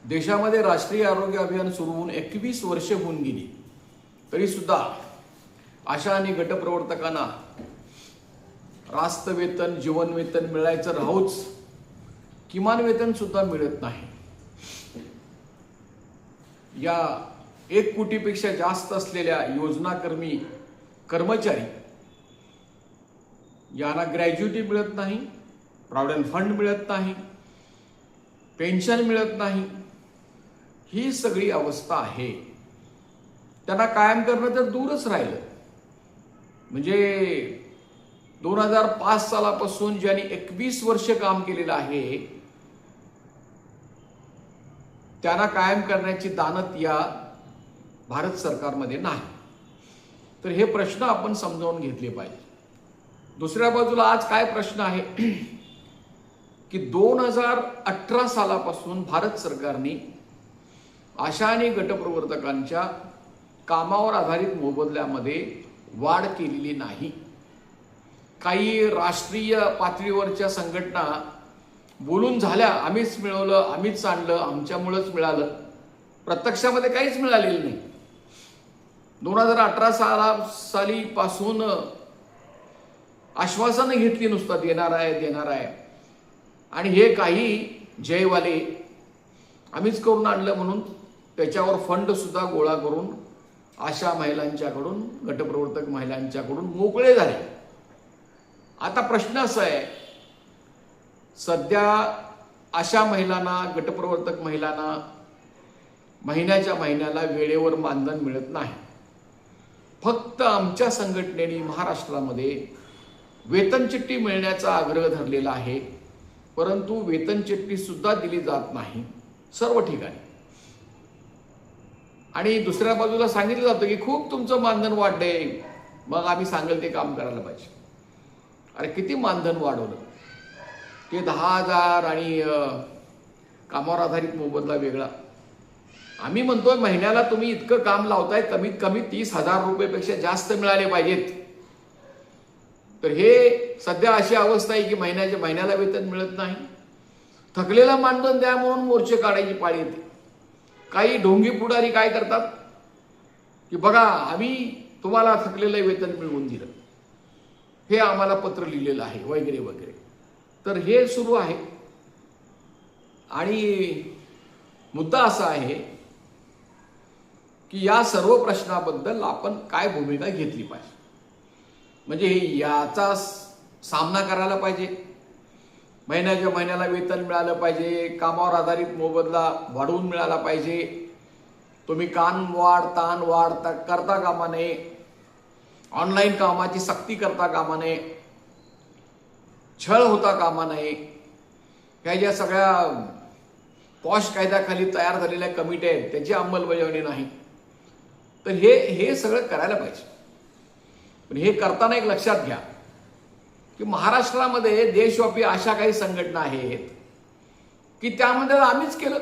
देशामध्ये राष्ट्रीय आरोग्य अभियान सुरू होऊन 21 वर्षे होऊन गेली, तरी सुद्धा आशा आणि गटप्रवर्तकांना रास्त वेतन, जीवन वेतन मिळायचं राहूच, किमान वेतन सुद्धा मिळत नाही. या 1 कोटीपेक्षा जास्त असलेल्या योजनाकर्मी कर्मचारी यांना ग्रॅज्युटी मिळत नाही, प्रॉव्हिडंट फंड मिळत नाही, पेन्शन मिळत नाही. ही सगळी अवस्था आहे. त्यांना कायम करणं तर दूरच राहिलं. म्हणजे 2005 सालापासून ज्यांनी 21 वर्ष काम केलेलं आहे त्यांना कायम करण्याची दानत या भारत सरकारमध्ये नाही. तर हे प्रश्न आपण समजावून घेतले पाहिजे. दुसऱ्या बाजूला आज काय प्रश्न आहे की 2018 सालापासून भारत सरकारने आशा आणि गटप्रवर्तकांच्या कामावर आधारित मोबदल्यामध्ये वाढ केलेली नाही. काही राष्ट्रीय पातळीवरच्या संघटना बोलून झाल्या, आम्हीच मिळवलं, आम्हीच आणलं, आमच्यामुळेच मिळालं. प्रत्यक्षामध्ये काहीच मिळालेलं नाही. 2018 सालीपासून आश्वासनं घेतली, नुसतं देणार आहे देणार आहे. आणि हे काही जयवाले आम्हीच करून आणलं म्हणून त्याच्यावर फंड सुद्धा गोळा करून आशा महिलांच्याकडून, गटप्रवर्तक महिलांच्याकडून मोकळे झाले. आता प्रश्न असा आहे, सध्या अशा महिलांना, गटप्रवर्तक महिलांना महिन्याच्या महिन्याला वेळेवर मानधन मिळत नाही. फक्त आमच्या संघटनेने महाराष्ट्रामध्ये वेतनचिठ्ठी मिळण्याचा आग्रह धरलेला आहे, परंतु वेतनचिठ्ठी सुद्धा दिली जात नाही सर्व ठिकाणी. आणि दुसऱ्या बाजूला सांगितलं जातं की खूप तुमचं मानधन वाढलंय, मग आम्ही सांगेल ते काम करायला पाहिजे. अरे किती मानधन वाढवलं? ते 10,000 आणि कामावर आधारित मोबदला वेगळा. आम्ही म्हणतोय महिन्याला तुम्ही इतकं काम लावताय, कमीत कमी 30,000 रुपयेपेक्षा जास्त मिळाले पाहिजेत. तर हे सध्या अशी अवस्था आहे की महिन्याच्या महिन्याला वेतन मिळत नाही. थकलेलं मानधन द्या म्हणून मोर्चे काढायची पाळी येते. काही ढोंगी पुढारी काय करतात की बघा आम्ही तुम्हाला थकलेलं वेतन मिळवून दिलं, हे आम्हाला पत्र लिहिलेलं आहे वगैरे वगैरे. तर हे सुरू आहे. आणि मुद्दा असा आहे की या सर्व प्रश्नाबद्दल आपण काय भूमिका घेतली पाहिजे, म्हणजे याचा सामना करायला पाहिजे. महिन्याच्या महिन्याला वेतन मिळालं पाहिजे, कामावर आधारित मोबदला वाढवून मिळाला पाहिजे. तुम्ही कान वाढ ताण वाढ करता कामा नये, ऑनलाईन कामाची सक्ती करता कामा नये, छळ होता कामा नये. ह्या ज्या सगळ्या पॉश कायद्याखाली तयार झालेल्या कमिट्या आहेत त्याची अंमलबजावणी नाही. तर हे सगळं करायला पाहिजे. पण हे करताना एक लक्षात घ्या की महाराष्ट्रामध्ये देशव्यापी अशा काही संघटना आहेत की त्यामध्ये आम्हीच केलं,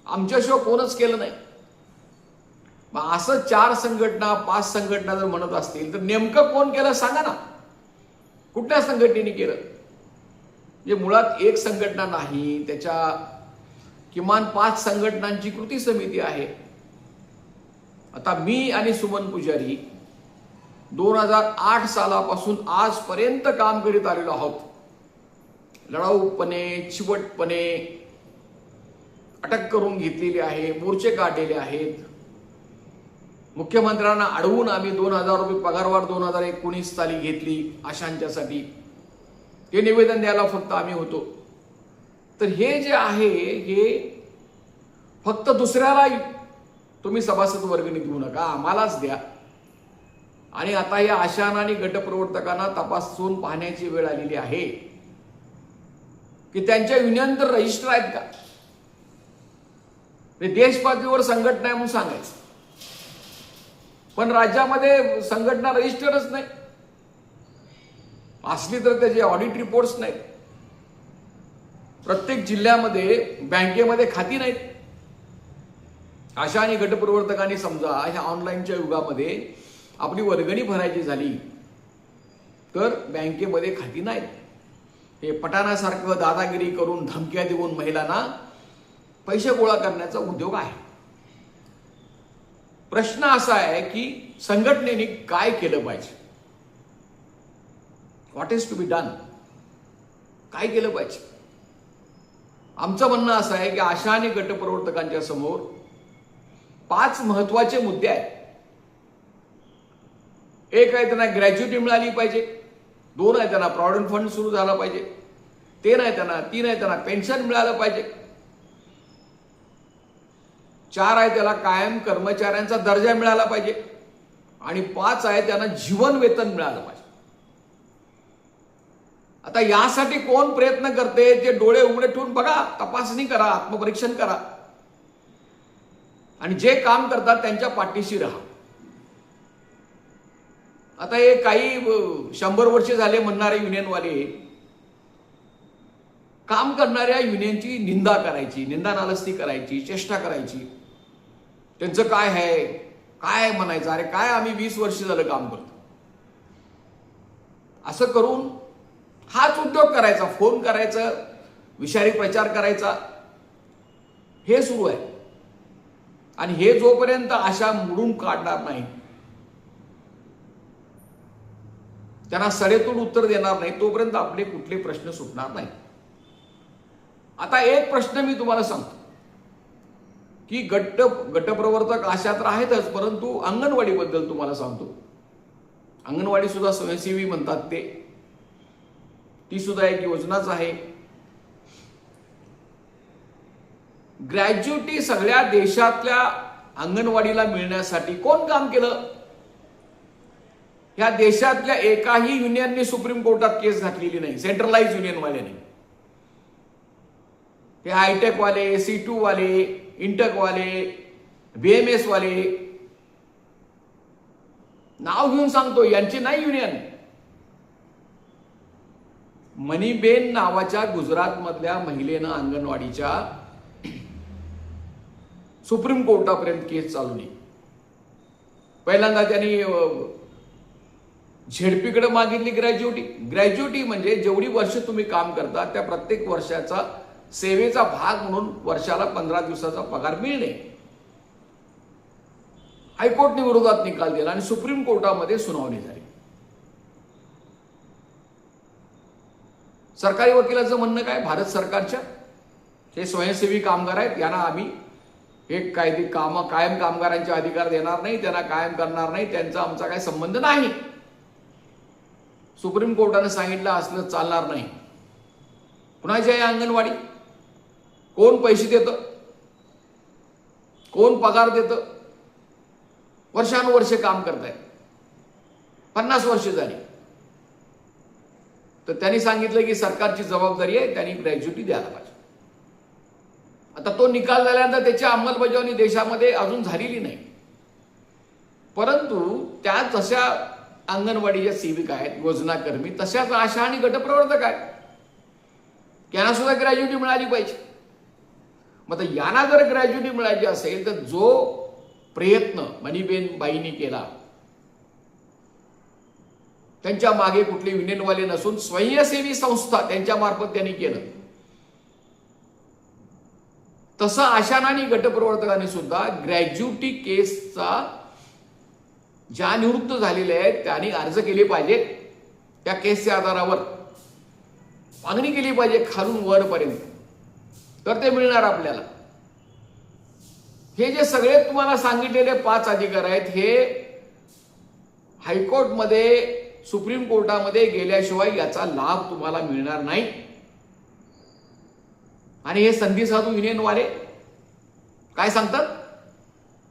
आमच्याशिवाय कोणच केलं नाही. मग असं 4 संघटना 5 संघटना जर म्हणत असतील तर नेमकं कोण केलं सांगा ना. कुठल्या संघटनेने केलं? जे मुळात एक संघटना नाही, त्याच्या किमान 5 संघटनांची कृती समिती आहे. आता मी आणि सुमन पुजारी 2008 सालापासून आजपर्यंत काम करीत आलेलो आहोत. लढाऊपणे, चिवटपणे अटक करून घेतलेली आहे, मोर्चे काढलेले आहेत. मुख्यमंत्र्यांना अडवून आम्ही 2,000 रुपये पगारवाढ 2019 साली घेतली आशांच्यासाठी. हे निवेदन द्यायला फक्त आम्ही होतो. तर हे जे आहे हे फक्त दुसऱ्याला तुम्ही सभासद वर्गणी देऊ नका, आम्हालाच द्या. आणि आता या आशा आणि गटप्रवर्तकांना तपासून पाहण्याची वेळ आलेली आहे की त्यांच्या युनियन तर रजिस्टर आहेत का. देश पातळीवर संघटना आहे म्हणून सांगायचं, पण राज्यामध्ये संघटना रजिस्टरच नाही. असली तर त्याचे ऑडिट रिपोर्ट्स नाहीत. प्रत्येक जिल्ह्यामध्ये बँकेमध्ये खाती नाहीत. आशा आणि गटप्रवर्तकांनी समजा ह्या ऑनलाईनच्या युगामध्ये आपली वर्गणी भरायची झाली तर बँकेमध्ये खाती नाहीत. हे पटाणासारखं दादागिरी करून धमक्या देऊन महिलांना पैसे गोळा करण्याचा उद्योग आहे. प्रश्न असा आहे की संघटनेने काय केलं पाहिजे, what is to be done, काय केलं पाहिजे. आमचं म्हणणं असं आहे की आशा आणि गटप्रवर्तकांच्या समोर 5 महत्वाचे मुद्दे आहेत. एक आहे त्यांना ग्रॅज्युटी मिळाली पाहिजे, 2 आहे त्यांना प्रॉव्हिडंट फंड सुरू झाला पाहिजे, 3 आहे त्यांना पेन्शन मिळालं पाहिजे, 4 आहे त्याला कायम कर्मचाऱ्यांचा दर्जा मिळाला पाहिजे आणि 5 आहे त्यांना जीवन वेतन मिळालं पाहिजे. आता यासाठी कोण प्रयत्न करते ते डोळे उघडे ठेवून बघा, तपासणी करा, आत्मपरीक्षण करा आणि जे काम करतात त्यांच्या पाठीशी राहा. आता हे काही 100 वर्ष झाले म्हणणारे युनियनवाले काम करणाऱ्या युनियनची निंदा करायची, निंदानालस्ती करायची, चेष्टा करायची. त्यांचं काय आहे, काय म्हणायचं, अरे काय आम्ही 20 वर्ष झालं काम करतो, असं करून हाच उद्योग करायचा, फोन करायचा, विषारी प्रचार करायचा, हे सुरू आहे. आणि हे जोपर्यंत आशा मोडून काढणार नाही, त्यांना सडेतोड उत्तर देणार नाही, तोपर्यंत आपले कुठले प्रश्न सुटणार नाही. आता एक प्रश्न मी तुम्हाला सांगतो की गटप्रवर्तक आशा तर आहेतच, परंतु अंगणवाडीबद्दल तुम्हाला सांगतो. अंगणवाडी सुद्धा स्वयंसेवी म्हणतात ती सुद्धा एक योजनाच आहे. ग्रॅज्युटी सगळ्या देशातल्या अंगणवाडीला मिळण्यासाठी कोण काम केलं? या देशातल्या एकाही युनियनने सुप्रीम कोर्टात केस घातलेली नाही, सेंट्रलाइज युनियनवाल्याने. हे हायटेक वाले, C2 वाले, इंटक वाले, BMS वाले, नाव घेऊन सांगतो, यांची नाही युनियन. मणीबेन नावाच्या गुजरात मधल्या महिलेनं अंगणवाडीच्या सुप्रीम कोर्टापर्यंत केस चालवली. पहिल्यांदा त्यांनी झेडपीकडे मागितली ग्रॅज्युटी म्हणजे जेवढी वर्ष तुम्ही काम करता त्या प्रत्येक वर्षाचा सेवेचा भाग म्हणून वर्षाला 15 दिवसाचा पगार मिळणे. हायकोर्टने विरोधात निकाल दिला आणि सुप्रीम कोर्टामध्ये सुनावणी झाली. सरकारी वकिलाचं म्हणणं काय, भारत सरकारच्या हे स्वयंसेवी कामगार आहेत, यांना आम्ही एक कायम कामगारांचे अधिकार देणार नाही, त्यांना कायम करणार नाही, त्यांचा आमचा काही संबंध नाही. सुप्रीम कोर्टाने सांगितलं असलं चालणार नाही. कुणाची आहे अंगणवाडी? कोण पैसे देतं, कोण पगार देतं? वर्षानुवर्षे काम करतायत, 50 वर्ष झाली. तर त्यांनी सांगितलं की सरकारची जबाबदारी आहे, त्यांनी ग्रॅज्युटी द्यायला पाहिजे. आता तो निकाल झाल्यानंतर त्याची अंमलबजावणी देशामध्ये अजून झालेली नाही, परंतु त्या जशा अंगणवाडीच्या सेविका आहेत, योजनाकर्मी, तशाच आशा आणि गटप्रवर्तक आहेत, यांना सुद्धा ग्रॅज्युटी मिळाली पाहिजे. मग यांना जर ग्रॅज्युटी मिळायची असेल तर जो प्रयत्न मणीबेन बाईंनी केला, त्यांच्या मागे कुठले युनियनवाले नसून स्वयंसेवी संस्था त्यांच्या मार्फत त्यांनी केलं, तसं आशा आणि गटप्रवर्तकांनी सुद्धा ग्रॅज्युटी केसचा ज्या निवृत्त झालेले आहेत त्यांनी अर्ज केले पाहिजेत. त्या केसच्या आधारावर मागणी केली पाहिजे खालून वरपर्यंत, तर ते मिळणार आपल्याला. हे जे सगळे तुम्हाला सांगितलेले 5 अधिकार आहेत, हे हायकोर्टमध्ये, सुप्रीम कोर्टामध्ये गेल्याशिवाय याचा लाभ तुम्हाला मिळणार नाही. आणि हे संधी साधू युनियनवाले काय सांगतात,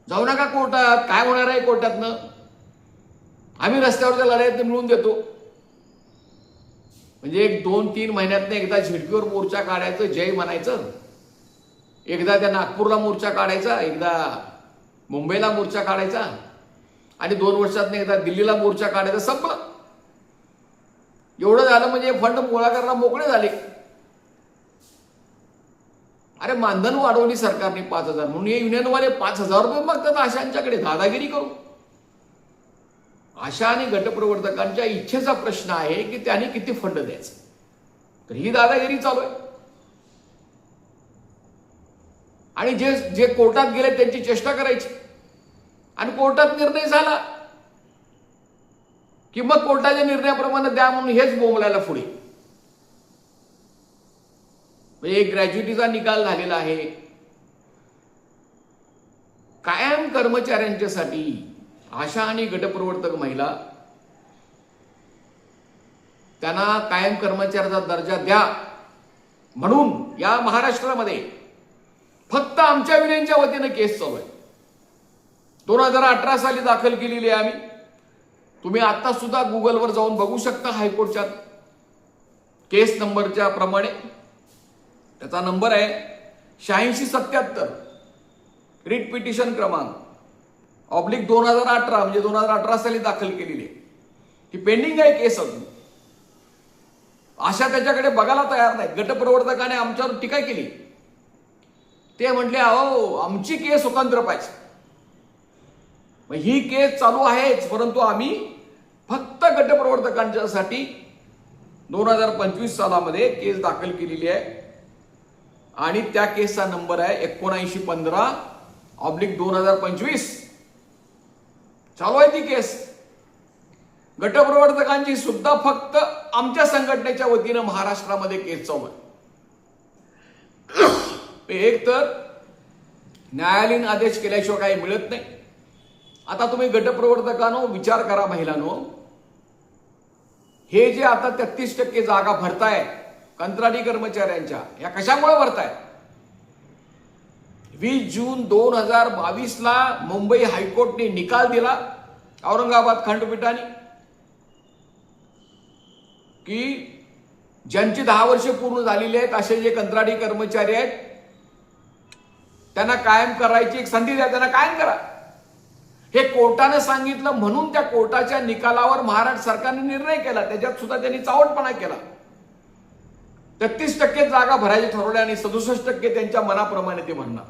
जाऊ नका कोर्टात, काय होणार आहे कोर्टातनं, आम्ही रस्त्यावरच्या लढाईत मिळवून देतो. म्हणजे 1-2-3 महिन्यातनं एकदा झेडपीवर मोर्चा काढायचं, जय म्हणायचं, एकदा त्या नागपूरला मोर्चा काढायचा, एकदा मुंबईला मोर्चा काढायचा, आणि 2 वर्षातनं एकदा दिल्लीला मोर्चा काढायचा, संपलं. एवढं झालं म्हणजे फंड गोळा करायला मोकळे झाले. अरे मानधन वाढवली सरकारने 5,000 म्हणून हे युनियनवाले 5,000 रुपये मागतात आशांच्याकडे, दादागिरी करू. आशा आणि गटप्रवर्तकांच्या इच्छेचा प्रश्न आहे की त्यांनी किती फंड द्यायचं, तर ही दादागिरी चालू आहे. आणि जे जे कोर्टात गेले त्यांची चेष्टा करायची आणि कोर्टात निर्णय झाला की मग कोर्टाच्या निर्णयाप्रमाणे द्या म्हणून हेच बोंबलायला पुढे. म्हणजे एक ग्रॅज्युटीचा निकाल झालेला आहे. कायम कर्मचाऱ्यांच्यासाठी आशा आणि गटप्रवर्तक महिला त्यांना कायम कर्मचाऱ्याचा दर्जा द्या म्हणून या महाराष्ट्रामध्ये फक्त आमच्या युनियनच्या वतीनं केस चालू आहे. 2018 साली दाखल केलेली आहे आम्ही. तुम्ही आता सुद्धा गुगलवर जाऊन बघू शकता हायकोर्टच्या केस नंबरच्या प्रमाणे. त्याचा नंबर आहे 8677 रिट पिटिशन क्रमांक /2018 म्हणजे 2018 साली दाखल केलेली आहे. ही पेंडिंग आहे केस अजून. आशा त्याच्याकडे बघायला तयार नाही. गटप्रवर्तकाने आमच्यावर टीका केली. ते म्हटले अहो आमची केस स्वतंत्र पाहिजे. ही केस चालू आहेच परंतु आम्ही फक्त गटप्रवर्तकांच्यासाठी 2025 सालामध्ये केस दाखल केलेली आहे आणि त्या केसचा नंबर आहे 7915/2025. चालू आहे ती केस. गटप्रवर्तकांची सुद्धा फक्त आमच्या संघटनेच्या वतीनं महाराष्ट्रामध्ये केस चालू आहे. एक तर न्यायालयीन आदेश केल्याशिवाय काही मिळत नाही. आता तुम्ही गटप्रवर्तकांनो विचार करा महिलांनो, हे जे आता 33% जागा भरताय कंत्राटी कर्मचाऱ्यांच्या, या कशामुळे भरताय? 20 जून 2022 ला मुंबई हायकोर्टने निकाल दिला औरंगाबाद खंडपीठाने की ज्यांची 10 वर्ष पूर्ण झालेली आहेत असे जे कंत्राटी कर्मचारी आहेत त्यांना कायम करायची एक संधी द्या, त्यांना कायम करा. हे कोर्टाने सांगितलं म्हणून त्या कोर्टाच्या निकालावर महाराष्ट्र सरकारने निर्णय केला. त्याच्यात सुद्धा त्यांनी चावटपणा केला. 33% जागा भरायचे ठरवले आणि 67% त्यांच्या मनाप्रमाणे ते म्हणणार.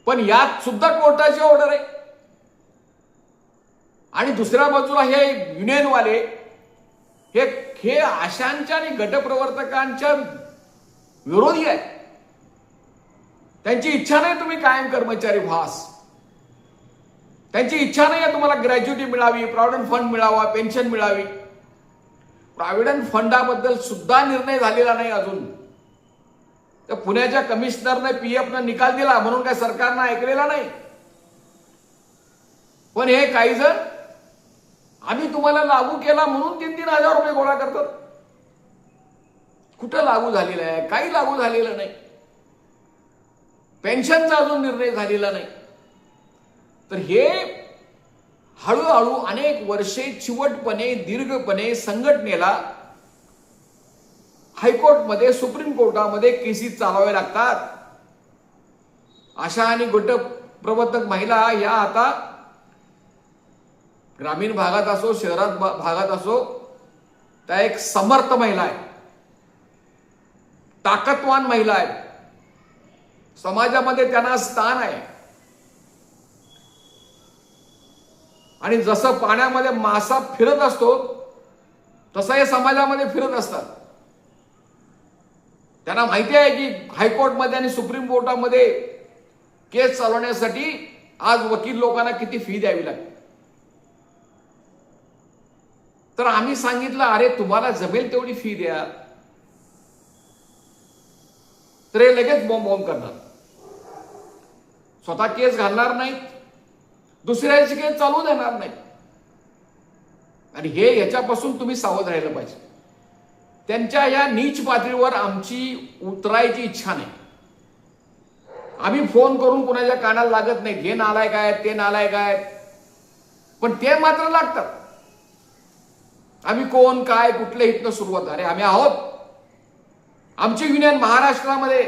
पण यात सुद्धा कोर्टाची ऑर्डर आहे. आणि दुसऱ्या बाजूला हे युनियनवाले हे आशांच्या आणि गटप्रवर्तकांच्या विरोधी आहेत. त्यांची इच्छा नाही तुम्ही कायम कर्मचारी व्हास. त्यांची इच्छा नाही आहे तुम्हाला ग्रॅज्युटी मिळावी, प्रॉव्हिडंट फंड मिळावा, पेन्शन मिळावी. प्रॉव्हिडंट फंडाबद्दल सुद्धा निर्णय झालेला नाही अजून. तर पुण्याच्या कमिशनरने पीएफनं निकाल दिला म्हणून काय सरकारनं ऐकलेला नाही. पण हे काही जण आम्ही तुम्हाला लागू केला म्हणून 3-3 हजार रुपये गोळा करतात. कुठं लागू झालेलं आहे? काही लागू झालेलं नाही. पेन्शनचा अजून निर्णय झालेला नाही. तर हे हळूहळू अनेक वर्षे चिवटपणे दीर्घपणे संघटनेला हायकोर्टमध्ये सुप्रीम कोर्टामध्ये केसेस चालवावे लागतात. आशा आणि गटप्रवर्तक महिला या आता ग्रामीण भागात असो शहरात भागात असो त्या एक समर्थ महिला आहे, ताकदवान महिला आहे. समाजामध्ये त्यांना स्थान आहे. आणि जसं पाण्यामध्ये मासा फिरत असतो तसं हे समाजामध्ये फिरत असतात. त्यांना माहिती आहे की हायकोर्टमध्ये आणि सुप्रीम कोर्टामध्ये केस चालवण्यासाठी आज वकील लोकांना किती फी द्यावी लागते. तर आम्ही सांगितलं अरे तुम्हाला जमेल तेवढी फी द्या. तर हे लगेच बॉम्ब करणार. स्वतः केस घालणार नाहीत, दुसऱ्याची केस चालू देणार नाही. आणि हे याच्यापासून तुम्ही सावध राहिलं पाहिजे. त्यांच्या या नीच पातळीवर आमची उतरायची इच्छा नाही. आम्ही फोन करून कुणाच्या कानाला लागत नाही, हे नालायक आहेत, ते नालायक आहेत. पण ते मात्र लागतात. आम्ही कोण काय कुठल्या इथनं सुरुवात, अरे आम्ही आहोत. आमची युनियन महाराष्ट्रामध्ये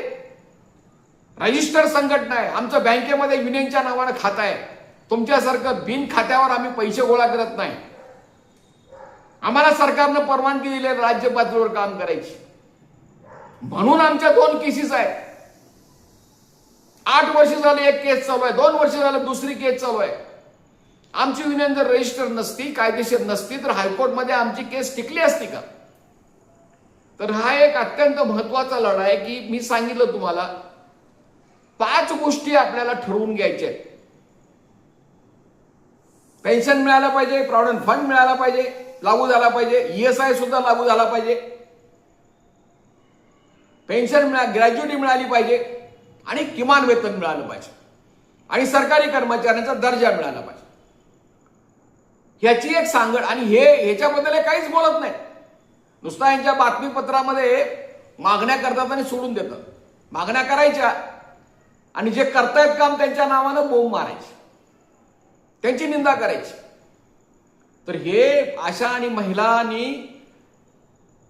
रजिस्टर संघटना आहे. आमचं बँकेमध्ये युनियनच्या नावानं खातं आहे. तुमच्यासारखं बिन खात्यावर आम्ही पैसे गोळा करत नाही. आम्हाला सरकारनं परवानगी दिली राज्य पातळीवर काम करायची. म्हणून आमच्या 2 केसेस आहेत. 8 वर्ष झाले एक केस चालू आहे, 2 वर्ष झालं दुसरी केस चालू आहे. आमची युनियन जर रजिस्टर नसती, कायदेशीर नसती तर हायकोर्टमध्ये आमची केस टिकली असती का? तर हा एक अत्यंत महत्वाचा लढा आहे की मी सांगितलं तुम्हाला 5 गोष्टी आपल्याला ठरवून घ्यायच्या आहेत. पेन्शन मिळायला पाहिजे, प्रॉव्हिडंट फंड मिळायला पाहिजे, लागू झाला पाहिजे, ESI सुद्धा लागू झाला पाहिजे, पेन्शन ग्रॅज्युटी मिळाली पाहिजे आणि किमान वेतन मिळालं पाहिजे आणि सरकारी कर्मचाऱ्यांचा दर्जा मिळाला पाहिजे. ह्याची एक सांगड. आणि ह्याच्याबद्दल काहीच बोलत नाही. नुसता यांच्या बातमीपत्रामध्ये मागण्या करतात आणि सोडून देतात. मागण्या करायच्या आणि जे करतायत काम त्यांच्या नावानं बोंब मारायची, त्यांची निंदा करायची. तर हे आशा आणि महिलांनी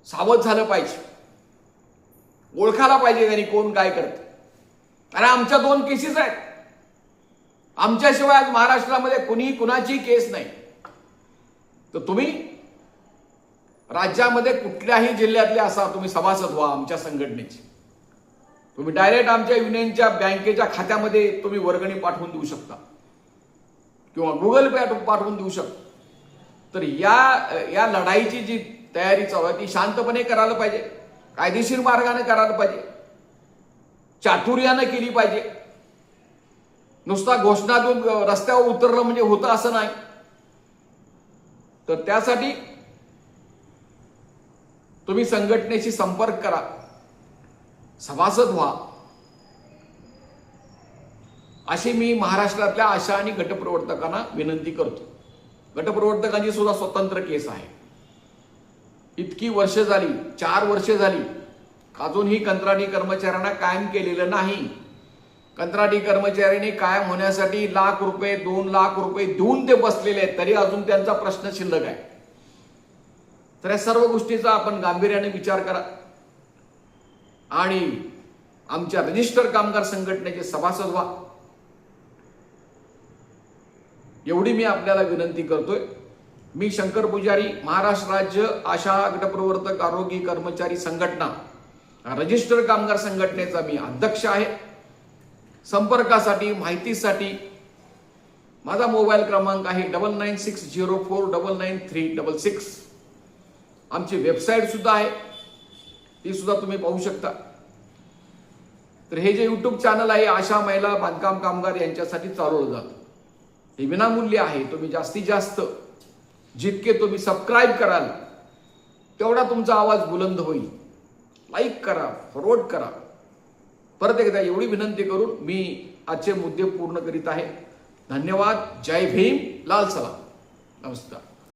सावध झालं पाहिजे, ओळखायला पाहिजे त्यांनी कोण काय करते. आणि आमच्या 2 केसेस आहेत. आमच्याशिवाय आज महाराष्ट्रामध्ये कुणी कुणाची केस नाही. तर तुम्ही राज्यामध्ये कुठल्याही जिल्ह्यातले असा तुम्ही सभासद व्हा आमच्या संघटनेची. तुम्ही डायरेक्ट आमच्या युनियनच्या बँकेच्या खात्यामध्ये तुम्ही वर्गणी पाठवून देऊ शकता किंवा गुगल पे पाठवून देऊ शकता. तर या लढाईची जी तयारी चालू आहे ती शांतपणे करायला पाहिजे, कायदेशीर मार्गाने करायला पाहिजे, चातुर्यानं केली पाहिजे. नुसता घोषणा देऊन रस्त्यावर उतरलं म्हणजे होतं असं नाही. तर त्यासाठी तुम्ही संघटनेशी संपर्क करा, सभासद व्हा, अशी मी महाराष्ट्रातल्या आशा आणि गटप्रवर्तकांना विनंती करतो. गटप्रवर्तकांची सुद्धा स्वतंत्र केस आहे. इतकी वर्ष झाली, 4 वर्षे झाली, अजूनही कंत्राटी कर्मचाऱ्यांना कायम केलेलं नाही. कंत्राटी कर्मचाऱ्यांनी कायम होण्यासाठी लाख रुपये, 2 लाख रुपये देऊन ते बसलेले आहेत, तरी अजून त्यांचा प्रश्न शिल्लक आहे. तर या सर्व गोष्टीचा आपण गांभीर्याने विचार करा आणि आमच्या रजिस्टर कामगार संघटनेचे सभासद व्हा, एवढी मी आपल्याला विनंती करतोय. मी शंकर पुजारी, महाराष्ट्र राज्य आशा गटप्रवर्तक आरोग्य कर्मचारी संघटना रजिस्टर कामगार संघटनेचा मी अध्यक्ष आहे. संपर्कासाठी, माहितीसाठी माझा मोबाईल क्रमांक आहे 9960499366. आमची वेबसाईट सुद्धा आहे, ती सुद्धा तुम्ही पाहू शकता. तर हे जे यूट्यूब चॅनल आहे आशा महिला बांधकाम कामगार यांच्यासाठी चालवलं जातं. हे विनामूल्य आहे. तुम्ही जास्तीत जास्त जितके तुम्ही सबस्क्राईब कराल तेवढा तुमचा आवाज बुलंद होईल. लाईक करा, फॉरवर्ड करा. परत एकदा एवढी विनंती करून मी आजचे मुद्दे पूर्ण करीत आहे. धन्यवाद. जय भीम, लाल सलाम, नमस्कार.